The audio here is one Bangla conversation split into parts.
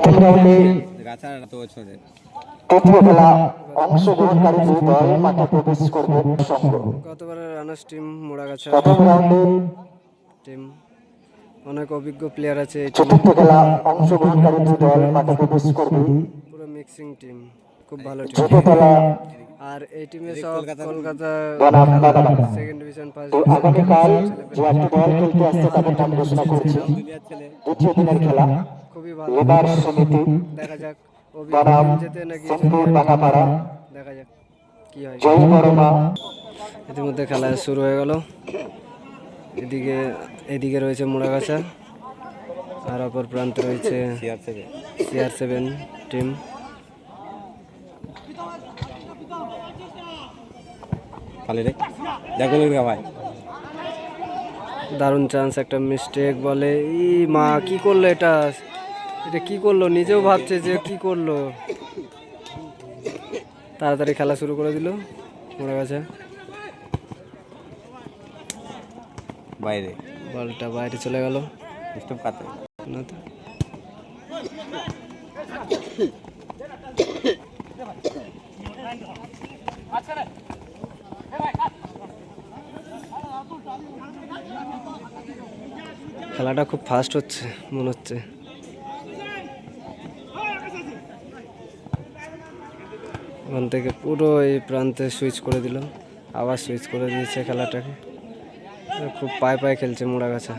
প্রথম রাউন্ডে তৃতীয় খেলা অংশগ্রহণকারী দুই দল মাঠে প্রবেশ করবে সঙ্গ। গতবারের রানার্স টিম মোড়াগাছা প্রথম রাউন্ডে টিম, অনেক অভিজ্ঞ প্লেয়ার আছে এই টিমে। চতুর্থ খেলা অংশগ্রহণকারী দুই দল মাঠে প্রবেশ করবে। পুরো মিক্সিং টিম, খুব ভালো টিম। চতুর্থ খেলা আর এই টিমে সব কলকাতা বনাম দাদাবাগ। সেকেন্ড ডিভিশন, ফার্স্ট তো ডিভিশন আগামীকাল যে একটি দল খেলতে আসছে তাদের নাম ঘোষণা করছি। দ্বিতীয় দিনের খেলা খুবই ভালো লেবার সমিতি দেখা যাক অভিজ্ঞ বনাম টিম যেতে নাকি সিংপুর পাকাপাড়া। দেখা যাক কি হয়। জয় বড়মা। ইতিমধ্যে খেলা শুরু হয়ে গেল। এদিকে রয়েছে মোড়াগাছা, আর অপর প্রান্তে রয়েছে CR7 টিম। দারুণ চান্স, একটা মিস্টেক বলে। ই মা, কি করলো এটা? এটা কি করলো? নিজেও ভাবছে যে কি করলো। তাড়াতাড়ি খেলা শুরু করে দিল মোড়াগাছা। বাইরে বলটা বাইরে চলে গেল না তো। খেলাটা খুব ফাস্ট হচ্ছে মনে হচ্ছে। ওখান থেকে পুরো এই প্রান্তে সুইচ করে দিল, আবার সুইচ করে দিয়েছে খেলাটাকে। খুব পায়ে খেলছে মোড়াগাছা,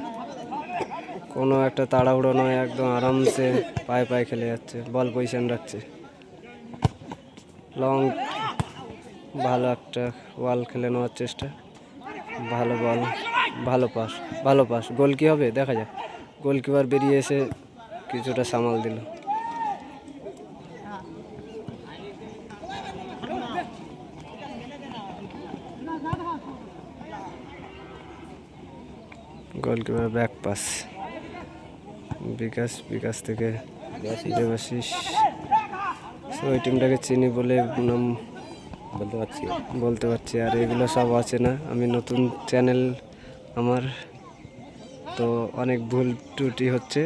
কোনো একটা তাড়াহুড়ো নয়, একদম আরামসে পায়ে খেলে যাচ্ছে, বল পজিশন রাখছে। লং ভালো একটা ওয়াল খেলে নেওয়ার চেষ্টা, ভালো বল, ভালো পাস। গোল কি হবে দেখা যাক। গোলকিপার বেরিয়ে এসে কিছুটা সামাল দিল। গোলকিপার ব্যাক পাস, বিকাশ থেকে দেবাশিস। ওই টিমটাকে চিনি বলে নাম বলতে পারছি, আর এগুলো সব আছে না। আমি নতুন চ্যানেল আমার, তো অনেক ভুল ত্রুটি হচ্ছে,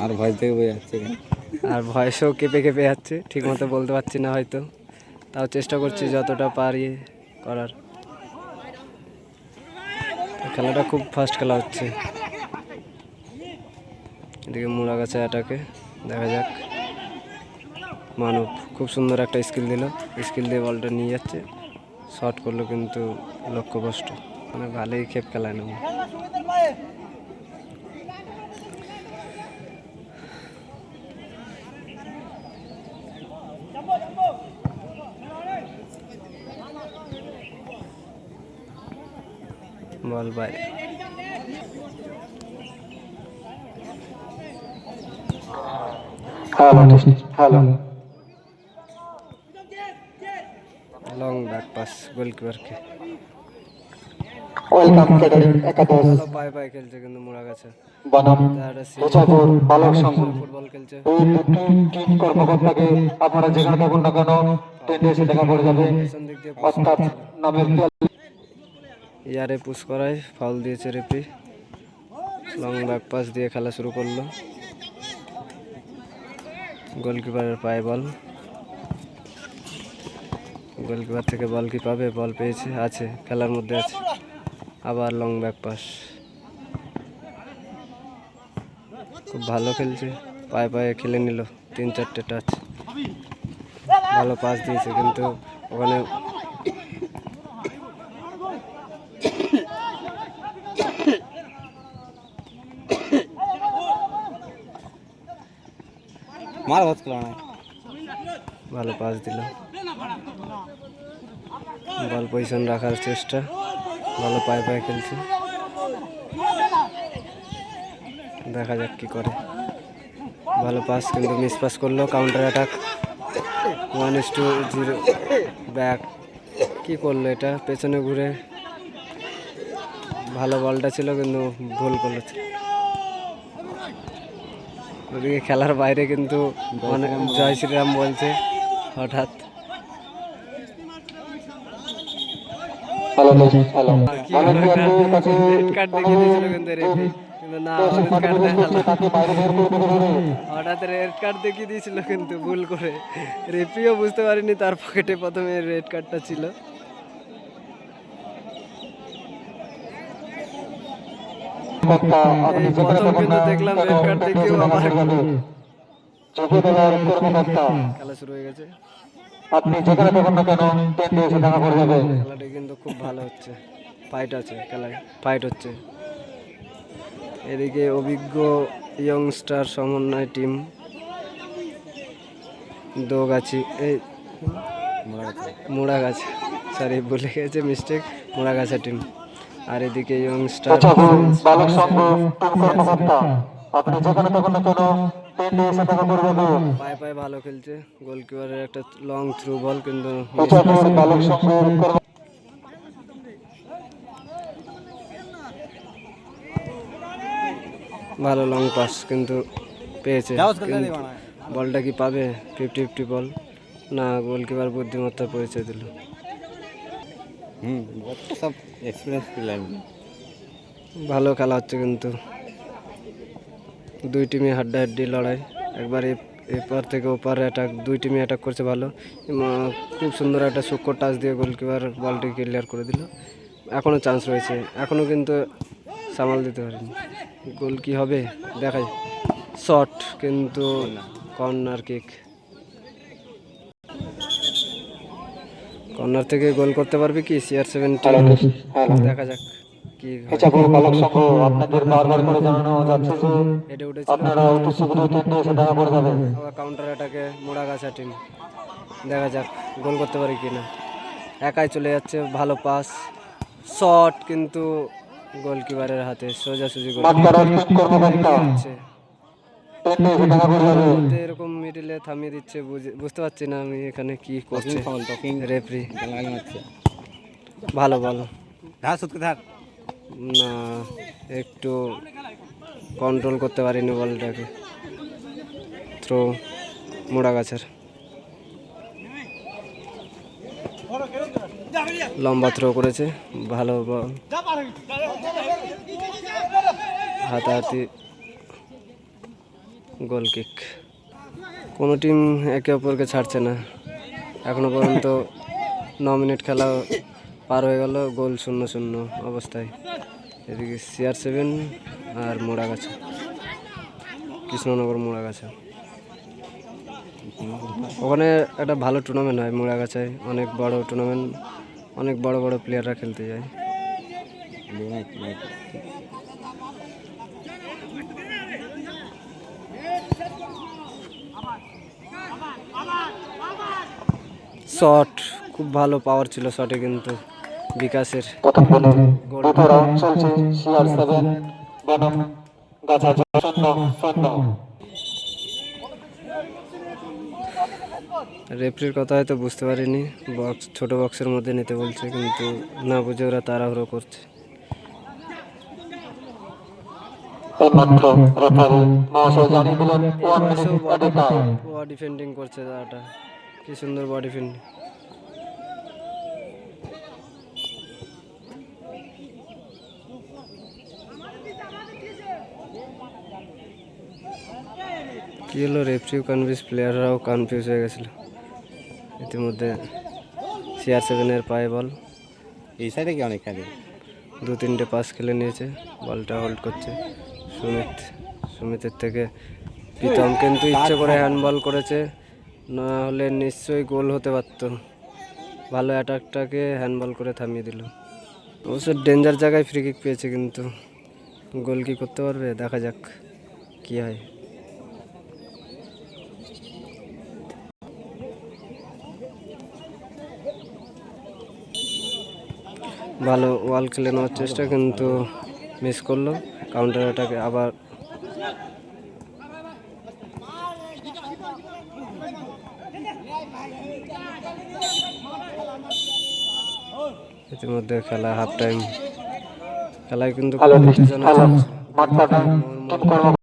আর ভয় থেকে বয়ে যাচ্ছে, আর ভয়েসও কেঁপে যাচ্ছে, ঠিক মতো বলতে পারছি না হয়তো, তাও চেষ্টা করছি যতটা পারি করার। খেলাটা খুব ফাস্ট খেলা হচ্ছে। এদিকে মোড়াগাছা অ্যাটাকে, দেখা যাক। মানব খুব সুন্দর একটা স্কিল দিয়ে বলটা নিয়ে যাচ্ছে, শট করলো কিন্তু লক্ষ্যভ্রষ্ট। মানে ভালোই খেপ খেলায় না। বল বাইরে। হ্যালো লং ব্যাক পাস গোলকিপারকে। ওয়েলকাম ক্যাডার একাদশ ভালো পায়ে খেলছে কিন্তু মোড়াগাছা। বনাম উদয়পুর বালক সংঘ। ফুটবল খেলছে। এই দুটি টিম কর্মকর্তাকে আপনারা যেখানে থাকুন না কেন ট্রেনে এসে দেখা করে যাবে। পেছন দিক দিয়ে অর্থাৎ নামের ইয়ারে পুশ করায় ফাউল দিয়েছে রেফারি। লং ব্যাক পাস দিয়ে খেলা শুরু করলো। গোলকিপারের পায়ে বল, গোলকিপার থেকে বল কি পাবে? বল পেয়েছে, আছে খেলার মধ্যে আছে। আবার লং ব্যাক পাস, খুব ভালো খেলছে, পায়ে খেলে নিল 3-4টে টাচ। ভালো পাস দিয়েছে কিন্তু ওখানে ভালো পাস দিল। বল পজিশন রাখার চেষ্টা, ভালো পায়ে খেলছে। দেখা যাক কি করে। ভালো পাস কিন্তু মিস পাস করলো। Counter attack 1-0 back. কি করলো এটা? পেছনে ঘুরে ভালো বলটা ছিল কিন্তু ভুল করলো। ওদিকে খেলার বাইরে কিন্তু জয় শ্রীরাম বলছে হঠাৎ। রেড কার্ড দেখিয়ে দিয়েছিল কিন্তু না তো হলুদ সেখানে কার্ড প্রবেশ করছে দেখালো, তাকে বাইরে বের করে দিতে হবে। হঠাৎ রেড কার্ড দেখিয়ে দিয়েছিল কিন্তু ভুল করে। রেফারিও বুঝতে পারিনি তার পকেটে প্রথমে রেড কার্ডটা ছিল। কর্তা, আপনি এই যেখানে প্রথম থাকুন কিন্তু না দেখলাম কেন, রেড কার্ড ট্রেন দেখিয়েও এসে দেখা আবার করে যাবে। যোগ্য দলের কর্মকর্তা, খেলা শুরু হয়ে গেছে। আপনি যেখানে থাকুন না কেন ট্রেন এসে দেখা করে যাবে। খেলাটা কিন্তু খুব ভালো হচ্ছে, ফাইট আছে খেলায়, ফাইট হচ্ছে। এদিকে অভিজ্ঞ ইয়ংস্টার সমন্বয় টিম দোগাছি, এই মোড়াগাছা, সরি ভুলে গেছে, মিস্টেক, মোড়াগাছা টিম। আর এদিকে ইয়ংস্টার পেছাবুন বালক সংঘ টিম কর্মকর্তা, আপনি যেখানে থাকুন না কেন ট্রেন এসে দেখা করে যাবে। পায়ে পায়ে ভালো খেলছে, গোলকিপারের একটা লং থ্রু বল কিন্তু miss পেছাবুন করছে। বালক সংঘের ভালো লং পাস কিন্তু পেয়েছে, কিন্তু বলটা কি পাবে? 50-50 বল না, গোলকিপার বুদ্ধিমত্তার পরিচয় দিল। সব এক্সপিরিয়েন্স প্লেয়ার। ভালো খেলা হচ্ছে কিন্তু দুই টিমই হাড্ডাহাড্ডি লড়াই। একবার এপার থেকে ওপার অ্যাটাক, দুই টিমই অ্যাটাক করছে ভালো। খুব সুন্দর একটা সূক্ষ্ম টাচ দিয়ে গোলকিপার বলটি ক্লিয়ার করে দিল। এখনও চান্স রয়েছে, এখনও কিন্তু সামাল দিতে পারেনি। গোল কি হবে দেখাই, শট কিন্তু কর্নার কিক। কর্নার থেকে গোল করতে পারবে কি CR7 টিম? দেখা যাক কি হয়। পেছাবুন বালক সংঘ, আপনাদের বারবার করে জানানো যাচ্ছে যে হেডে উঠেছিল, আপনারা অতি শীঘ্রই ট্রেন এসে দেখা করে যাবে। আবার কাউন্টার অ্যাটাকে মোড়াগাছা টিম। দেখা যাক গোল করতে পারে কি না। একাই চলে যাচ্ছে, ভালো পাস, শট কিন্তু গোলকিপারের হাতে, সোজাসুজি গোল। মাঠপাড়ার টিম কর্মকর্তা, হচ্ছে ট্রেন এসে দেখা করে যাবে। এরকম মিডিলে থামিয়ে দিচ্ছে, বুঝতে পারছি না আমি এখানে কি করছে রেফারি। ভালো বল না, একটু কন্ট্রোল করতে পারিনি বলটাকে। থ্রো মোড়াগাছার, লম্বা থ্রো করেছে, ভালো বল, হাতাহাতি, গোল কিক। কোনো টিম একে অপরকে ছাড়ছে না এখনো পর্যন্ত। 9 মিনিট খেলা পার হয়ে গেল, গোল 0-0 অবস্থায়। এদিকে CR7 আর মোড়াগাছা, কৃষ্ণনগর মোড়াগাছা। ওখানে একটা ভালো টুর্নামেন্ট হয় মোড়াগাছায়, অনেক বড় টুর্নামেন্ট, অনেক বড় বড় প্লেয়াররা খেলতে যায়। শট খুব ভালো পাওয়ার ছিল শটে কিন্তু বিকাশের। প্রথম বলে দ্বিতীয় রাউন্ড চলছে। CR7 বনাম গাছা 0-0। রেফারির কথা হয়তো বুঝতে পারিনি, বক্স ছোট বক্সের মধ্যে নিতে বলছে কিন্তু না বুঝে ওরা তাড়াহুড়ো করছে। এইমাত্র রেফারি মহাশয় জানিয়ে দিলেন 1 মিনিট অ্যাডেড টাইম। ডিফেন্ডিং করছে দাদাটা, কি সুন্দর বডি ডিফেন্ডিং। কি হলো, রেফারিও কনফিউজ, প্লেয়াররাও কনফিউজ হয়ে গেছিল। ইতিমধ্যে CR7 পায়ে বল, এই সাইডে কি অনেক খেলে, 2-3টে পাস খেলে নিয়েছে, বলটা হোল্ড করছে সুমিতের থেকে প্রীতম, কিন্তু ইচ্ছে করে হ্যান্ডবল করেছে, না হলে নিশ্চয়ই গোল হতে পারত। ভালো অ্যাটাকটাকে হ্যান্ডবল করে থামিয়ে দিল। অবশ্য ডেঞ্জার জায়গায় ফ্রি কিক পেয়েছে, কিন্তু গোল কি করতে পারবে, দেখা যাক কি হয়। ভালো ওয়াল খেলে নেওয়ার চেষ্টা কিন্তু মিস করলো। কাউন্টার অ্যাটাকে আবার ইতিমধ্যে খেলা হাফ টাইম, খেলায় কিন্তু হ্যালো, মাঠপাড়ার টিম কর্মকর্তা